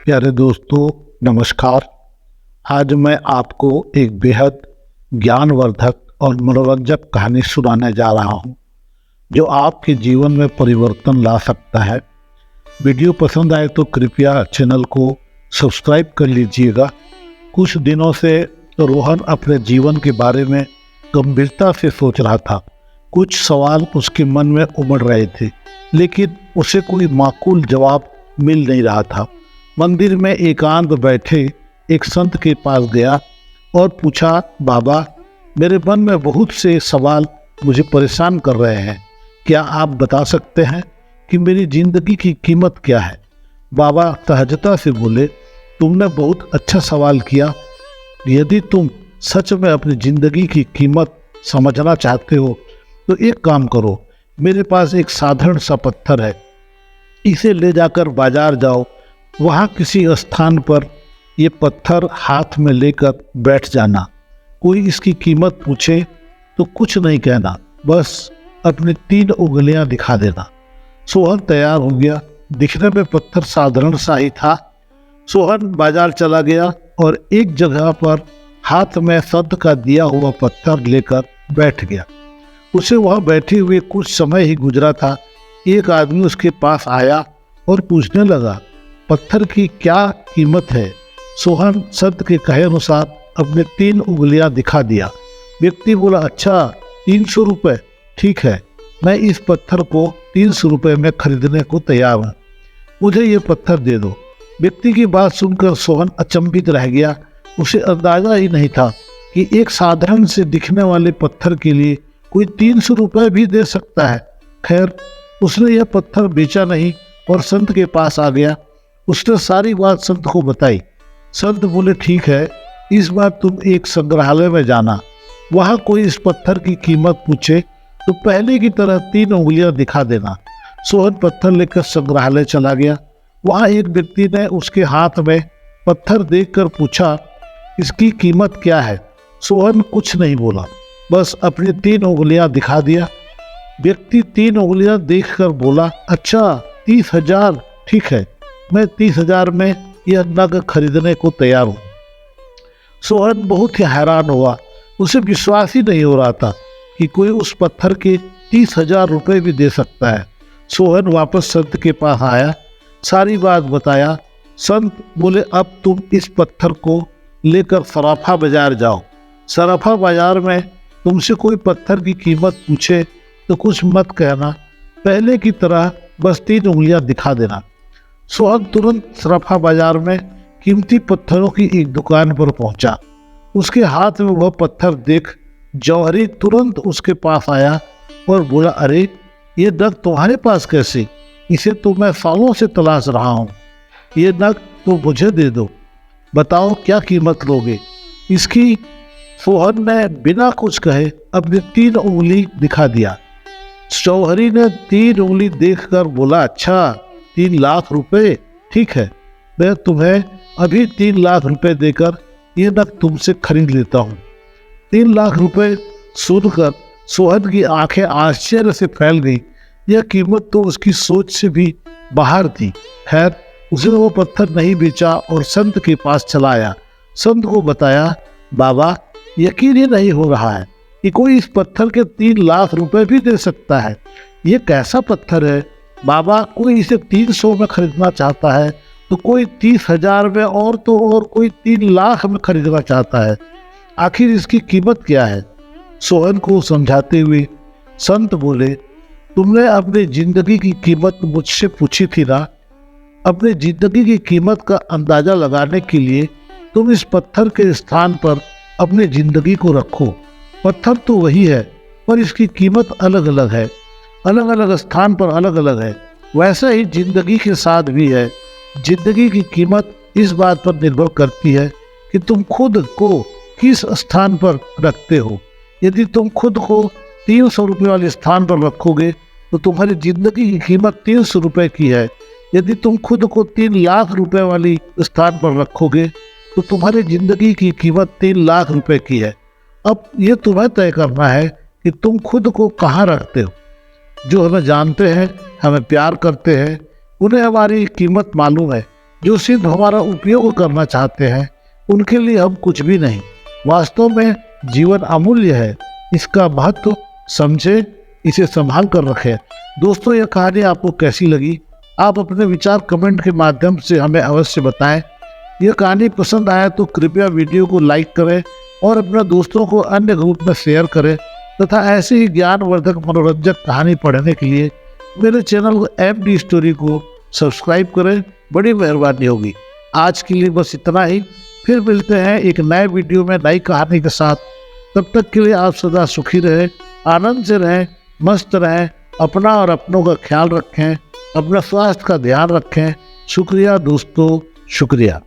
प्यारे दोस्तों, नमस्कार। आज मैं आपको एक बेहद ज्ञानवर्धक और मनोरंजक कहानी सुनाने जा रहा हूँ, जो आपके जीवन में परिवर्तन ला सकता है। वीडियो पसंद आए तो कृपया चैनल को सब्सक्राइब कर लीजिएगा। कुछ दिनों से रोहन अपने जीवन के बारे में गंभीरता से सोच रहा था। कुछ सवाल उसके मन में उमड़ रहे थे, लेकिन उसे कोई माकूल जवाब मिल नहीं रहा था। मंदिर में एकांत बैठे एक संत के पास गया और पूछा, बाबा, मेरे मन में बहुत से सवाल मुझे परेशान कर रहे हैं। क्या आप बता सकते हैं कि मेरी जिंदगी की कीमत क्या है? बाबा सहजता से बोले, तुमने बहुत अच्छा सवाल किया। यदि तुम सच में अपनी जिंदगी की कीमत समझना चाहते हो तो एक काम करो, मेरे पास एक साधारण सा पत्थर है, इसे ले जाकर बाजार जाओ। वहाँ किसी स्थान पर ये पत्थर हाथ में लेकर बैठ जाना। कोई इसकी कीमत पूछे तो कुछ नहीं कहना, बस अपनी 3 उंगलियां दिखा देना। सोहन तैयार हो गया। दिखने में पत्थर साधारण सा ही था। सोहन बाजार चला गया और एक जगह पर हाथ में संत का दिया हुआ पत्थर लेकर बैठ गया। उसे वहाँ बैठे हुए कुछ समय ही गुजरा था, एक आदमी उसके पास आया और पूछने लगा, पत्थर की क्या कीमत है? सोहन संत के कहे अनुसार अपने 3 उंगलियां दिखा दिया। व्यक्ति बोला, अच्छा, 300 रुपये, ठीक है, मैं इस पत्थर को 300 रुपये में खरीदने को तैयार हूँ, मुझे ये पत्थर दे दो। व्यक्ति की बात सुनकर सोहन अचंभित रह गया। उसे अंदाजा ही नहीं था कि एक साधारण से दिखने वाले पत्थर के लिए कोई 300 रुपये भी दे सकता है। खैर, उसने यह पत्थर बेचा नहीं और संत के पास आ गया। उसने सारी बात संत को बताई। संत बोले, ठीक है, इस बार तुम एक संग्रहालय में जाना। वहाँ कोई इस पत्थर की कीमत पूछे तो पहले की तरह 3 उंगलियां दिखा देना। सोहन पत्थर लेकर संग्रहालय चला गया। वहाँ एक व्यक्ति ने उसके हाथ में पत्थर देखकर पूछा, इसकी कीमत क्या है? सोहन कुछ नहीं बोला, बस अपनी 3 उंगलियां दिखा दिया। व्यक्ति 3 उंगलियां देखकर बोला, अच्छा, 30,000, ठीक है, मैं 30,000 में यह नग खरीदने को तैयार हूँ। सोहन बहुत ही हैरान हुआ। उसे विश्वास ही नहीं हो रहा था कि कोई उस पत्थर के 30,000 रुपये भी दे सकता है। सोहन वापस संत के पास आया, सारी बात बताया। संत बोले, अब तुम इस पत्थर को लेकर सराफा बाजार जाओ। सराफा बाजार में तुमसे कोई पत्थर की कीमत पूछे तो कुछ मत कहना, पहले की तरह बस 3 उंगलियां दिखा देना। सोहन तुरंत सराफा बाजार में कीमती पत्थरों की एक दुकान पर पहुंचा। उसके हाथ में वह पत्थर देख जौहरी तुरंत उसके पास आया और बोला, अरे, ये नग तुम्हारे पास कैसे? इसे तो मैं सालों से तलाश रहा हूँ। ये नग तो मुझे दे दो, बताओ क्या कीमत लोगे इसकी? सोहन ने बिना कुछ कहे अपनी 3 उंगली दिखा दिया। जौहरी ने 3 उंगली देखकर बोला, अच्छा, 3 लाख रुपए, ठीक है, मैं तुम्हें अभी 3 लाख रुपए देकर ये नग तुमसे खरीद लेता हूँ। 3 लाख रुपए सुनकर सोहन की आंखें आश्चर्य से फैल गई। यह कीमत तो उसकी सोच से भी बाहर थी। खैर, उसने वो पत्थर नहीं बेचा और संत के पास चला आया। संत को बताया, बाबा, यकीन ही नहीं हो रहा है कि कोई इस पत्थर के 3 लाख रुपए भी दे सकता है। ये कैसा पत्थर है बाबा? कोई इसे 300 में खरीदना चाहता है तो कोई 30,000 में और तो और कोई 3 लाख में खरीदना चाहता है। आखिर इसकी कीमत क्या है? सोहन को समझाते हुए संत बोले, तुमने अपनी जिंदगी की कीमत मुझसे पूछी थी ना? अपनी जिंदगी की कीमत का अंदाजा लगाने के लिए तुम इस पत्थर के स्थान पर अपनी जिंदगी को रखो। पत्थर तो वही है, पर इसकी कीमत अलग अलग है, अलग अलग स्थान पर अलग अलग है। वैसा ही जिंदगी के साथ भी है। जिंदगी की कीमत इस बात पर निर्भर करती है कि तुम खुद को किस स्थान पर रखते हो। यदि तुम खुद को 300 रुपये वाले स्थान पर रखोगे तो तुम्हारी जिंदगी की कीमत 300 रुपये की है। यदि तुम खुद को 3 लाख रुपए वाली स्थान पर रखोगे तो तुम्हारी जिंदगी की कीमत 3 लाख रुपए की है। अब ये तुम्हें तय करना है कि तुम खुद को कहाँ रखते हो। जो हमें जानते हैं, हमें प्यार करते हैं, उन्हें हमारी कीमत मालूम है, जो सिर्फ हमारा उपयोग करना चाहते हैं, उनके लिए हम कुछ भी नहीं। वास्तव में जीवन अमूल्य है, इसका महत्व समझे, इसे संभाल कर रखें। दोस्तों, यह कहानी आपको कैसी लगी? आप अपने विचार कमेंट के माध्यम से हमें अवश्य बताएं। यह कहानी पसंद आए तो कृपया वीडियो को लाइक करें और अपने दोस्तों को अन्य ग्रुप में शेयर करें तथा ऐसे ही ज्ञानवर्धक मनोरंजक कहानी पढ़ने के लिए मेरे चैनल को MD स्टोरी को सब्सक्राइब करें। बड़ी मेहरबानी होगी। आज के लिए बस इतना ही। फिर मिलते हैं एक नए वीडियो में नई कहानी के साथ। तब तक के लिए आप सदा सुखी रहें, आनंद से रहें, मस्त रहें, अपना और अपनों का ख्याल रखें, अपना स्वास्थ्य का ध्यान रखें। शुक्रिया दोस्तों, शुक्रिया।